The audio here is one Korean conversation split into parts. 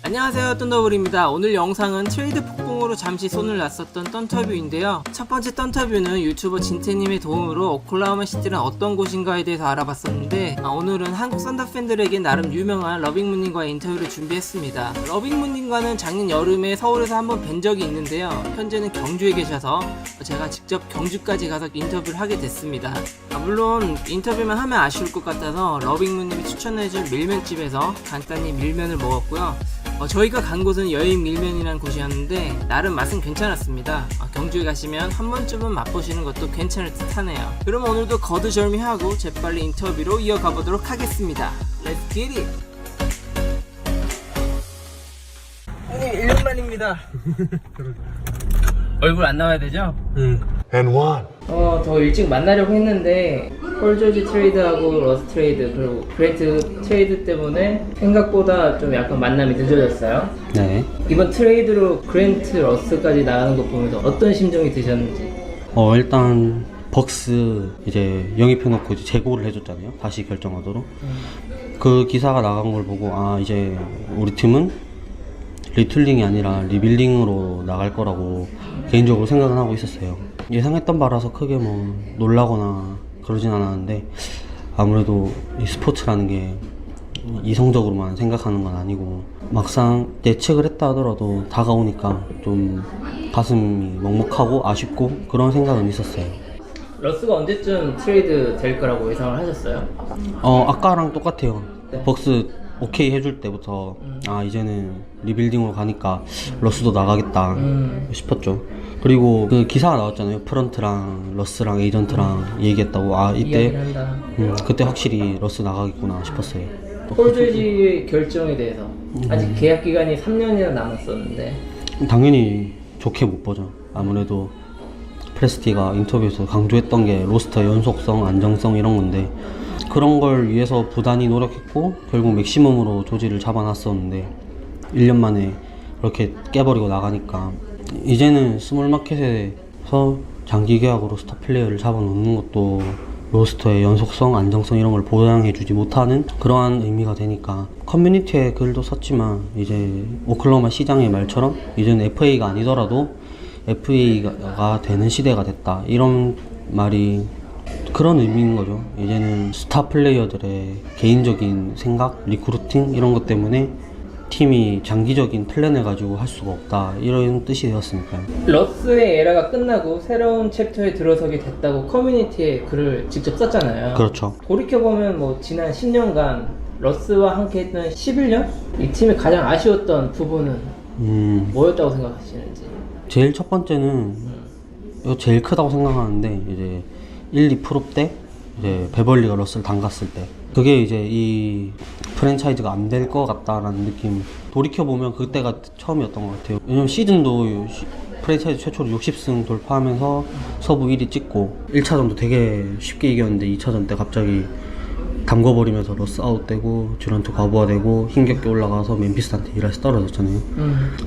안녕하세요, 떤더블입니다. 오늘 영상은 트레이드 폭풍으로 잠시 손을 놨었던 떤터뷰인데요. 첫 번째 떤터뷰는 유튜버 진태님의 도움으로 오클라호마 시티는 어떤 곳인가에 대해서 알아봤었는데, 오늘은 한국 썬더 팬들에게 나름 유명한 러빙문님과의 인터뷰를 준비했습니다. 러빙문님과는 작년 여름에 서울에서 한번 뵌 적이 있는데요. 현재는 경주에 계셔서 제가 직접 경주까지 가서 인터뷰를 하게 됐습니다. 물론 인터뷰만 하면 아쉬울 것 같아서 러빙문님이 추천해준 밀면집에서 간단히 밀면을 먹었고요. 저희가 간 곳은 여인 밀면이라는 곳이었는데 나름 맛은 괜찮았습니다. 경주에 가시면 한 번쯤은 맛보시는 것도 괜찮을 듯 하네요. 그럼 오늘도 거두절미하고 재빨리 인터뷰로 이어가 보도록 하겠습니다. Let's get it! 형님 1년 만입니다. 얼굴 안 나와야 되죠? And one. 더 일찍 만나려고 했는데 폴조지 트레이드하고 러스 트레이드 그리고 그랜트 트레이드 때문에 생각보다 좀 약간 만남이 늦어졌어요. 네. 이번 트레이드로 그랜트 러스까지 나가는 거 보면서 어떤 심정이 드셨는지. 일단 벅스 이제 영입해놓고 이제 재고를 해줬잖아요. 다시 결정하도록. 그 기사가 나간 걸 보고 이제 우리 팀은 리툴링이 아니라 리빌딩으로 나갈 거라고 개인적으로 생각은 하고 있었어요. 예상했던 바라서 크게 뭐 놀라거나 그러진 않았는데, 아무래도 이 스포츠라는 게 이성적으로만 생각하는 건 아니고 막상 예측을 했다 하더라도 다가오니까 좀 가슴이 먹먹하고 아쉽고 그런 생각은 있었어요. 러스가 언제쯤 트레이드 될 거라고 예상을 하셨어요? 아까랑 똑같아요. 네. 벅스 오케이 해줄 때부터 이제는 리빌딩으로 가니까 러스도 나가겠다 싶었죠. 그리고 그 기사가 나왔잖아요. 프런트랑 러스랑 에이전트랑 얘기했다고. 이때 그때 확실히 러스 나가겠구나 싶었어요. 폴조지 결정에 대해서 아직 계약 기간이 3년이나 남았었는데 당연히 좋게 못 보죠. 아무래도 프레스티가 인터뷰에서 강조했던 게 로스터 연속성, 안정성 이런 건데, 그런 걸 위해서 부단히 노력했고 결국 맥시멈으로 조지를 잡아놨었는데 1년 만에 그렇게 깨버리고 나가니까 이제는 스몰마켓에서 장기 계약으로 스타 플레이어를 잡아놓는 것도 로스터의 연속성, 안정성 이런 걸 보장해주지 못하는 그러한 의미가 되니까, 커뮤니티에 글도 썼지만 이제 오클라호마 시장의 말처럼 이제는 FA가 아니더라도 FA가 되는 시대가 됐다, 이런 말이 그런 의미인 거죠. 이제는 스타 플레이어들의 개인적인 생각, 리크루팅 이런 것 때문에 팀이 장기적인 플랜을 가지고 할 수가 없다, 이런 뜻이 되었으니까요. 러스의 에라가 끝나고 새로운 챕터에 들어서게 됐다고 커뮤니티에 글을 직접 썼잖아요. 그렇죠. 돌이켜보면 뭐 지난 10년간 러스와 함께 했던 11년? 이 팀이 가장 아쉬웠던 부분은 뭐였다고 생각하시는지. 제일 첫 번째는 이거 제일 크다고 생각하는데, 이제 1, 2프로 때 이제 베벌리가 러스를 담갔을 때 그게 이제 이 프랜차이즈가 안 될 것 같다라는 느낌. 돌이켜보면 그때가 처음이었던 것 같아요. 왜냐면 시즌도 프랜차이즈 최초로 60승 돌파하면서 서부 1위 찍고 1차전도 되게 쉽게 이겼는데 2차전 때 갑자기 담궈버리면서 러스 아웃되고 듀란트 과부하되고 힘겹게 올라가서 멤피스한테 1할씩 떨어졌잖아요.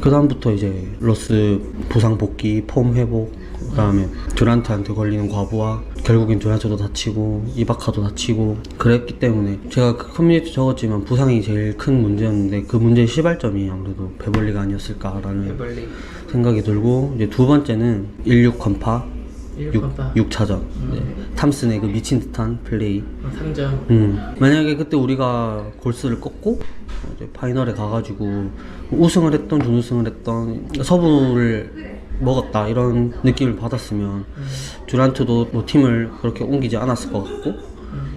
그 다음부터 이제 러스 부상 복귀, 폼 회복, 그 다음에 듀란트한테 걸리는 과부하, 결국엔 듀란트도 다치고 이바카도 다치고 그랬기 때문에 제가 그 커뮤니티 적었지만 부상이 제일 큰 문제였는데, 그 문제의 시발점이 아무래도 베벌리가 아니었을까라는 생각이 들고, 이제 두 번째는 1-6 건파 6차전 탐슨의 그 미친 듯한 플레이 3점. 만약에 그때 우리가 골스를 꺾고 이제 파이널에 가가지고 우승을 했던 준우승을 했던 서부를 먹었다 이런 느낌을 받았으면 듀란트도 뭐 팀을 그렇게 옮기지 않았을 것 같고,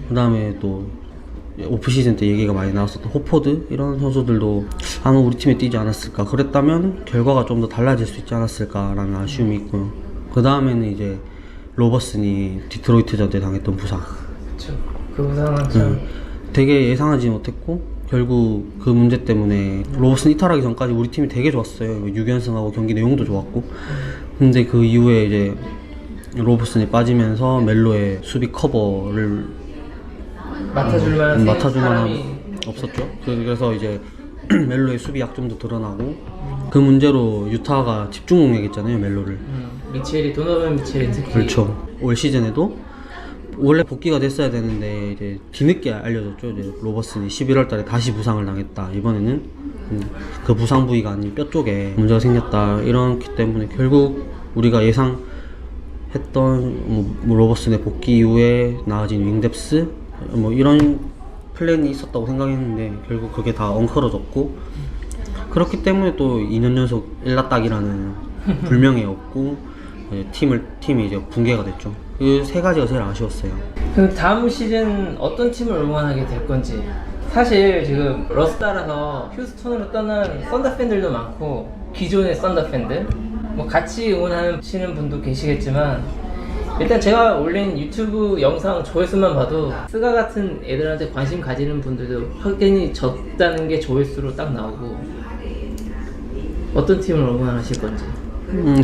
그 다음에 또 오프시즌 때 얘기가 많이 나왔었던 호포드 이런 선수들도 아마 우리 팀에 뛰지 않았을까, 그랬다면 결과가 좀 더 달라질 수 있지 않았을까라는 아쉬움이 있고요. 그 다음에는 이제 로버슨이 디트로이트전 때 당했던 부상. 그쵸. 그 부상은 참 되게 예상하지 못했고, 결국 그 문제 때문에 로버슨 이탈하기 전까지 우리 팀이 되게 좋았어요. 6연승하고 경기 내용도 좋았고. 근데 그 이후에 이제 로버슨이 빠지면서 멜로의 수비 커버를 맡아줄 만한 사람이 없었죠. 그래서 이제 멜로의 수비 약점도 드러나고, 그 문제로 유타가 집중 공략했잖아요, 멜로를. 미첼이, 도노반 미첼이 특히. 그렇죠. 올 시즌에도 원래 복귀가 됐어야 되는데 이제 뒤늦게 알려졌죠. 이제 로버슨이 11월 달에 다시 부상을 당했다. 이번에는 그 부상 부위가 아닌 뼈 쪽에 문제가 생겼다. 이렇기 때문에 결국 우리가 예상했던 뭐 로버슨의 복귀 이후에 나아진 윙뎁스 뭐 이런 플랜이 있었다고 생각했는데 결국 그게 다 엉클어졌고, 그렇기 때문에 또 2년 연속 1라딱이라는 불명예 없고 팀이 이제 붕괴가 됐죠. 그 세 가지가 제일 아쉬웠어요. 그럼 다음 시즌 어떤 팀을 응원하게 될 건지. 사실 지금 러스 따라서 휴스턴으로 떠난 썬더 팬들도 많고 기존의 썬더 팬들 뭐 같이 응원하시는 분도 계시겠지만, 일단 제가 올린 유튜브 영상 조회수만 봐도 스가 같은 애들한테 관심 가지는 분들도 확연히 적다는 게 조회수로 딱 나오고, 어떤 팀을 응원하실 건지.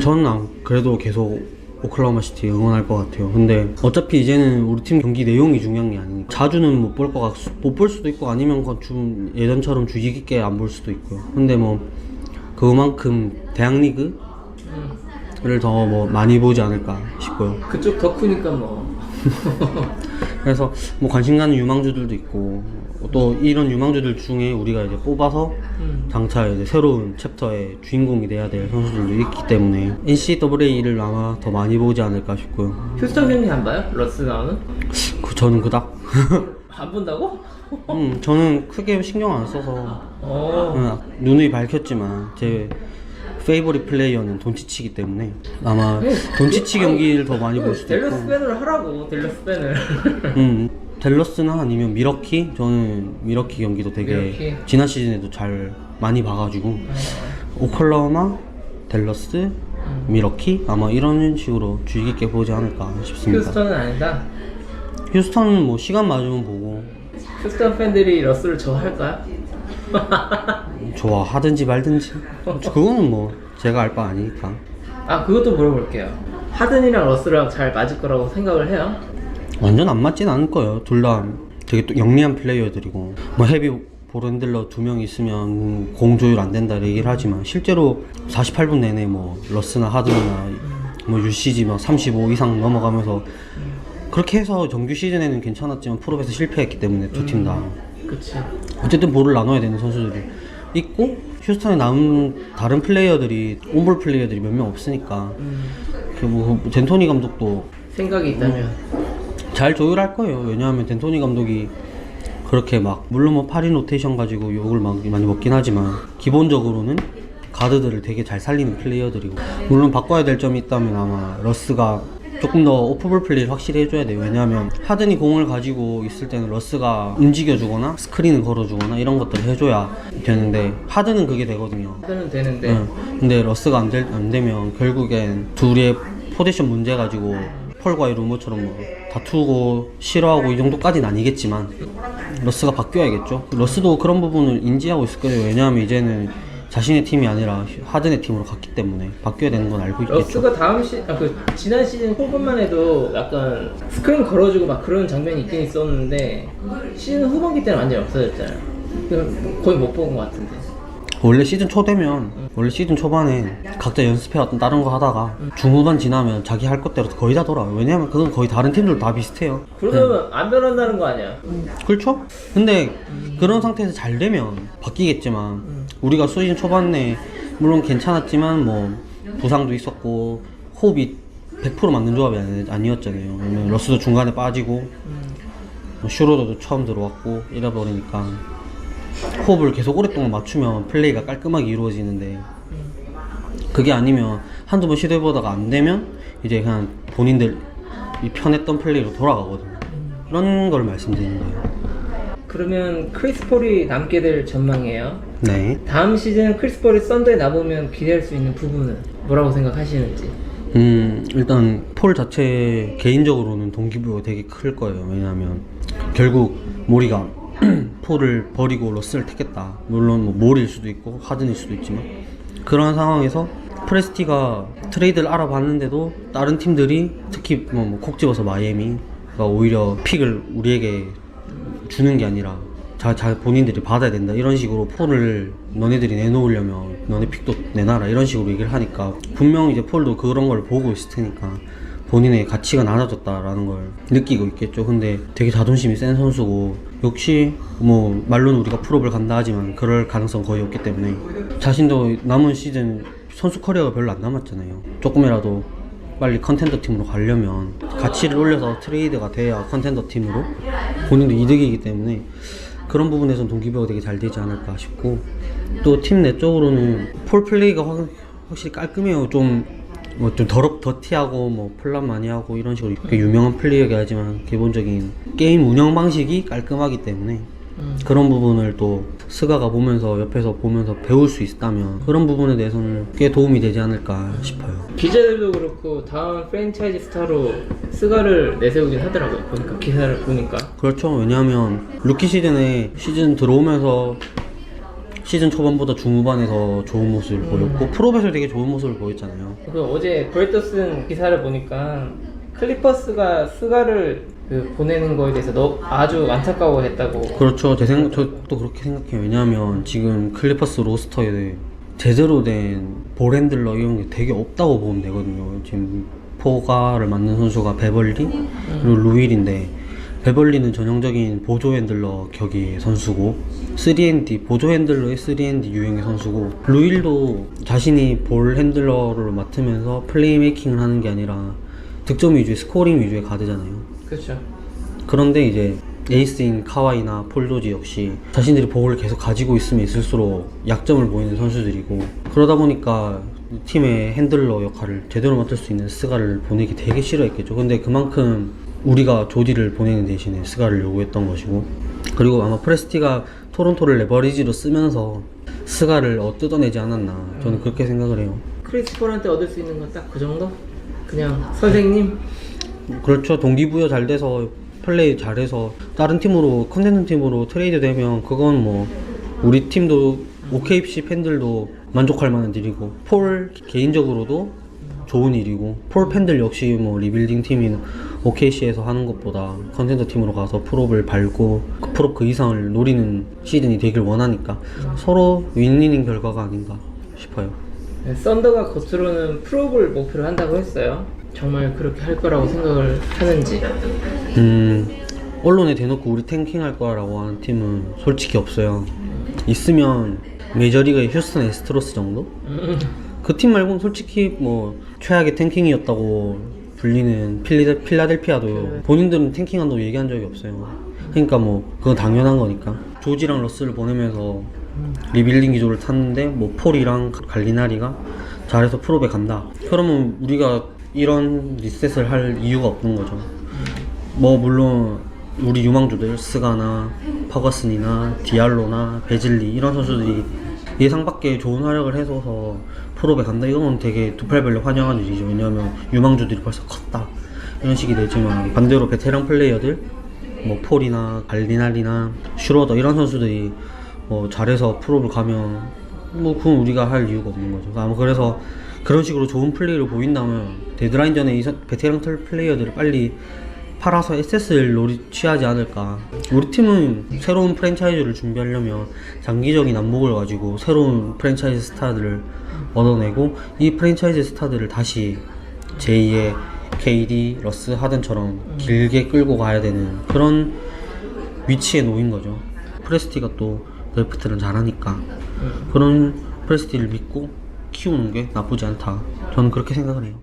저는 그래도 계속 오클라호마 시티 응원할 것 같아요. 근데 어차피 이제는 우리 팀 경기 내용이 중요한 게 아니니까 자주는 못 볼 수도 있고, 아니면 좀 예전처럼 주의 깊게 안 볼 수도 있고요. 근데 뭐 그만큼 대학리그를 더 뭐 많이 보지 않을까 싶고요. 그쪽 덕후니까 뭐. 그래서 뭐 관심 가는 유망주들도 있고, 또 이런 유망주들 중에 우리가 이제 뽑아서 장차 이제 새로운 챕터의 주인공이 돼야 될 선수들도 있기 때문에 NCAA를 아마 더 많이 보지 않을까 싶고요. 휴스턴 경기 안 봐요? 러스 나오는? 저는 그닥 안 본다고? 저는 크게 신경 안 써서 눈이 밝혔지만 제 페이보릿 플레이어는 돈치치기 때문에 아마 돈치치 경기를 더 많이 볼 수도 있고. 댈러스 밴을 하라고, 댈러스 밴을. 댈러스나 아니면 미러키. 저는 미러키 경기도 되게 미러키. 지난 시즌에도 잘 많이 봐가지고 오클라호마, 댈러스, 미러키 아마 이런 식으로 주의 깊게 보지 않을까 싶습니다. 휴스턴은 아니다. 휴스턴은 뭐 시간 맞으면 보고. 휴스턴 팬들이 러스를 좋아할까요? 좋아하든지 말든지 그거는 뭐 제가 알 바 아니니까. 아, 그것도 물어볼게요. 하든이랑 러스랑 잘 맞을 거라고 생각을 해요? 완전 안 맞진 않을 거예요. 둘 다 되게 또 영리한 플레이어들이고, 뭐 헤비 볼핸들러 2명 있으면 공 조율 안 된다 얘기를 하지만 실제로 48분 내내 뭐 러스나 하든이나 뭐 UCG 막 35 이상 넘어가면서 그렇게 해서 정규 시즌에는 괜찮았지만 프로에서 실패했기 때문에 두 팀 다. 그치. 어쨌든 볼을 나눠야 되는 선수들이 있고, 휴스턴에 남은 다른 플레이어들이 온볼 플레이어들이 몇 명 없으니까 뭐 덴토니 감독도 생각이 있다면. 잘 조율할 거예요. 왜냐하면 덴토니 감독이 그렇게 막 물론 뭐 8인 로테이션 가지고 욕을 많이 먹긴 하지만 기본적으로는 가드들을 되게 잘 살리는 플레이어들이고, 물론 바꿔야 될 점이 있다면 아마 러스가 조금 더 오프볼 플레이를 확실히 해줘야 돼요. 왜냐하면 하든이 공을 가지고 있을 때는 러스가 움직여주거나 스크린을 걸어주거나 이런 것들을 해줘야 되는데, 하든은 그게 되거든요. 하든은 되는데. 근데 러스가 안 되면 결국엔 둘의 포지션 문제 가지고 폴과의 루머처럼 뭐 다투고 싫어하고 이 정도까지는 아니겠지만 러스가 바뀌어야겠죠. 러스도 그런 부분을 인지하고 있을 거예요. 왜냐하면 이제는 자신의 팀이 아니라 하든의 팀으로 갔기 때문에 바뀌어야 되는 건 알고 있겠죠. 러스가 지난 시즌 후반만 해도 약간 스크린 걸어주고 막 그런 장면이 있긴 있었는데 시즌 후반기 때는 완전히 없어졌잖아요. 거의 못 본 것 같은데. 원래 시즌 초반에 각자 연습해왔던 다른 거 하다가 중후반 지나면 자기 할 것대로 거의 다 돌아와요. 왜냐면 그건 거의 다른 팀들도 다 비슷해요. 그러면 안 변한다는 거 아니야? 그렇죠? 근데 그런 상태에서 잘 되면 바뀌겠지만, 우리가 시즌 초반에 물론 괜찮았지만 뭐 부상도 있었고 호흡이 100% 맞는 조합이 아니었잖아요. 왜냐면 러스도 중간에 빠지고 뭐 슈로더도 처음 들어왔고 이래 버리니까 호흡을 계속 오랫동안 맞추면 플레이가 깔끔하게 이루어지는데, 그게 아니면 한두 번 시도해보다가 안 되면 이제 그냥 본인들이 편했던 플레이로 돌아가거든요. 그런 걸 말씀드리는 거예요. 그러면 크리스 폴이 남게 될 전망이에요. 네. 다음 시즌 크리스 폴이 썬더에 남으면 기대할 수 있는 부분은 뭐라고 생각하시는지? 일단 폴 자체 개인적으로는 동기부여가 되게 클 거예요. 왜냐하면 결국 모리가 폴을 버리고 러스를 택했다. 물론 뭐 몰일 수도 있고 하든일 수도 있지만, 그런 상황에서 프레스티가 트레이드를 알아봤는데도 다른 팀들이 특히 콕 집어서 마이애미가 오히려 픽을 우리에게 주는 게 아니라 본인들이 받아야 된다 이런 식으로 폴을 너네들이 내놓으려면 너네 픽도 내놔라 이런 식으로 얘기를 하니까, 분명 이제 폴도 그런 걸 보고 있을 테니까 본인의 가치가 낮아졌다라는 걸 느끼고 있겠죠. 근데 되게 자존심이 센 선수고 역시 뭐 말로는 우리가 풀업을 간다 하지만 그럴 가능성 거의 없기 때문에 자신도 남은 시즌 선수 커리어가 별로 안 남았잖아요. 조금이라도 빨리 컨텐더 팀으로 가려면 가치를 올려서 트레이드가 돼야 컨텐더 팀으로 본인도 이득이기 때문에 그런 부분에서는 동기부여가 되게 잘 되지 않을까 싶고, 또 팀 내적으로는 폴 플레이가 확실히 깔끔해요. 좀 더티하고 뭐 플랫 많이 하고 이런 식으로 유명한 플레이어긴 하지만 기본적인 게임 운영 방식이 깔끔하기 때문에 그런 부분을 또 스가가 보면서 옆에서 보면서 배울 수 있다면 그런 부분에 대해서는 꽤 도움이 되지 않을까 싶어요. 기자들도 그렇고 다음 프랜차이즈 스타로 스가를 내세우긴 하더라고요. 보니까 기사를 보니까. 그렇죠. 왜냐하면 루키 시즌 들어오면서 시즌 초반보다 중후반에서 좋은 모습을 보였고 프로에서 되게 좋은 모습을 보였잖아요. 그 어제 브레이터 쓴 기사를 보니까 클리퍼스가 스가를 보내는 거에 대해서 아주 안타까워했다고. 그렇죠. 저도 그렇게 생각해요. 왜냐하면 지금 클리퍼스 로스터에 제대로 된 볼 핸들러 이런 게 되게 없다고 보면 되거든요. 지금 포가를 맡는 선수가 베벌리 그리고 루일인데, 베벌리는 전형적인 보조 핸들러 격의 선수고 3&D 보조 핸들러의 3&D 유형의 선수고, 루일도 자신이 볼 핸들러를 맡으면서 플레이메이킹을 하는 게 아니라 득점 위주의 스코링 위주의 가드잖아요. 그렇죠. 그런데 이제 에이스인 카와이나 폴 조지 역시 자신들이 볼을 계속 가지고 있으면 있을수록 약점을 보이는 선수들이고, 그러다 보니까 팀의 핸들러 역할을 제대로 맡을 수 있는 스가를 보내기 되게 싫어했겠죠. 근데 그만큼 우리가 조디를 보내는 대신에 스가를 요구했던 것이고, 그리고 아마 프레스티가 토론토를 레버리지로 쓰면서 스가를 뜯어내지 않았나, 저는 그렇게 생각을 해요. 크리스 폴한테 얻을 수 있는 건 딱 그 정도? 그냥 선생님? 그렇죠. 동기부여 잘 돼서 플레이 잘해서 다른 팀으로, 컨텐츠 팀으로 트레이드 되면 그건 뭐 우리 팀도 OKC 팬들도 만족할 만한 일이고, 폴 개인적으로도 좋은 일이고, 폴 팬들 역시 뭐 리빌딩 팀인 OKC에서 하는 것보다 컨텐츠 팀으로 가서 프롭을 밟고 프롭 그 이상을 노리는 시즌이 되길 원하니까 서로 윈윈인 결과가 아닌가 싶어요. 네, 썬더가 겉으로는 프롭을 목표로 한다고 했어요. 정말 그렇게 할 거라고 생각을 하는지. 언론에 대놓고 우리 탱킹할 거라고 하는 팀은 솔직히 없어요. 있으면 메이저리그의 휴스턴 애스트로스 정도? 그 팀 말고는 솔직히 뭐 최악의 탱킹이었다고 불리는 필라델피아도 본인들은 탱킹한다고 얘기한 적이 없어요. 그러니까 뭐 그건 당연한 거니까. 조지랑 러스를 보내면서 리빌딩 기조를 탔는데 뭐 폴이랑 갈리나리가 잘해서 프롭에 간다. 그러면 우리가 이런 리셋을 할 이유가 없는 거죠. 뭐 물론 우리 유망주들 스가나 퍼거슨이나 디알로나 베질리 이런 선수들이 예상 밖의 좋은 활약을 해줘서 프로에 간다, 이건 되게 두 팔 벌려 환영하는 일이죠. 왜냐하면 유망주들이 벌써 컸다 이런 식이 되지만, 반대로 베테랑 플레이어들 뭐 폴이나 갈리나리나 슈로더 이런 선수들이 뭐 잘해서 프로를 가면 뭐 그건 우리가 할 이유가 없는 거죠. 아마 그래서 그런 식으로 좋은 플레이를 보인다면 데드라인 전에 이 베테랑 플레이어들을 빨리 팔아서 SS를 취하지 않을까. 우리 팀은 새로운 프랜차이즈를 준비하려면 장기적인 안목을 가지고 새로운 프랜차이즈 스타들을 얻어내고, 이 프랜차이즈 스타들을 다시 제2의 KD, 러스, 하든처럼 길게 끌고 가야 되는 그런 위치에 놓인 거죠. 프레스티가 또 드래프트를 잘하니까 그런 프레스티를 믿고 키우는 게 나쁘지 않다, 저는 그렇게 생각을 해요.